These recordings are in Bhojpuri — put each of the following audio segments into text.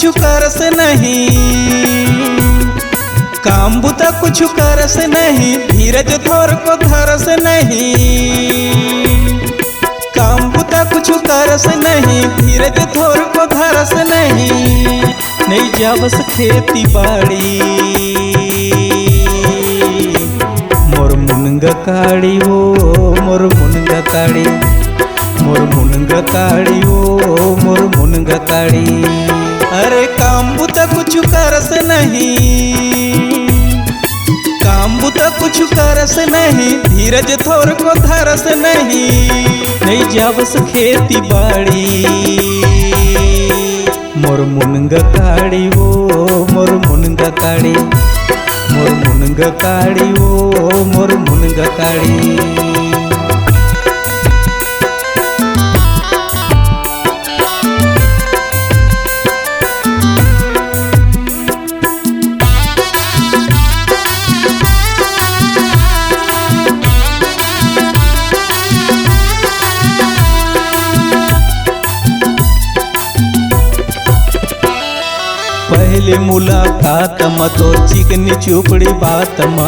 करस नहीं, काम बुता कुछ करस नहीं, धीरज थोर को धरस नहीं। काम बुता कुछ करस नहीं, धीरज थोर को धरस नहीं जावस खेती बाड़ी। मोर मुनगा काड़ी वो मोर मुनगा काड़ी, मोर मुनगा काड़ी वो मोर मुनगा काड़ी। अरे काम बुता कुछ करस नहीं, काम बुता कुछ करस नहीं, धीरज थोर को धरस नहीं जावस खेती बाड़ी। मोर मुनगा काड़ी वो मोर मुनगा काड़ी, मोर मुनगा काड़ी वो मोर मुनगा काड़ी। पहले मुलाकात म तोर चिकनी चुपड़ी बात म,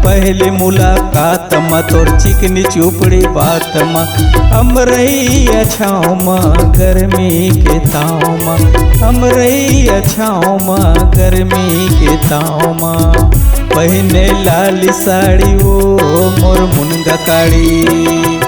पहले मुलाकात म तोर चिकनी चुपड़ी बात म। अमरैया छाँव म गर्मी के ताव म, अमरैया छाँव म गर्मी के ताव म। पहने लाल साड़ी वो मोर मुनगा काड़ी।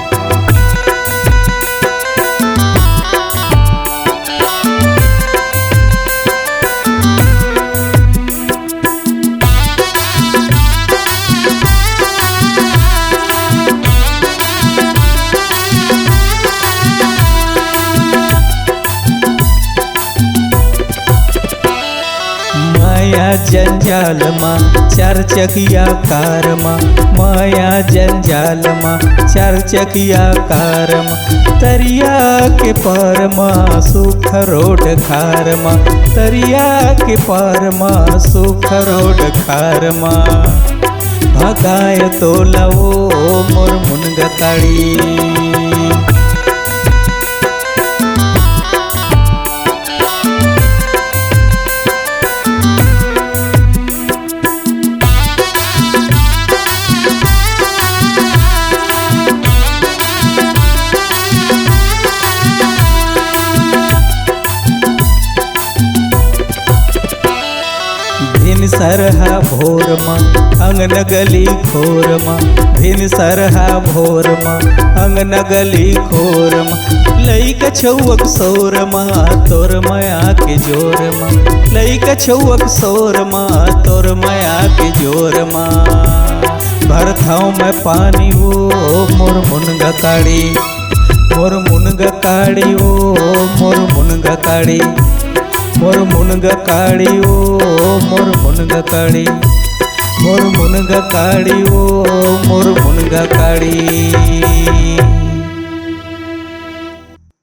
माया जंजाल माँ चार चकिया कार माँ, माया जंजाल माँ चार चकिया कार माँ। तरिया के पार माँ सुख रोड खार माँ, तरिया के पार माँ सुख रोड खार माँ। भगाए तो लवो मोर मुनगा काड़ी। भिन सरहा भोर माँ अंगन गली खोर माँ, भिन सरहा भोर माँ अंगन गली खोर माँ। लइका छौक सौर माँ तोर माया के जोर माँ, लइका छौक सौर माँ तोर माया के जोर माँ। भरथाव में पानी वो मोर मुनगा काड़ी, मोर मुनगा काड़ी वो मोर मुनगा काड़ी, मोर मुनगा काड़ी वो मोर मुनगा काड़ी, मोर मुनगा काड़ी वो मोर मुनगा काड़ी।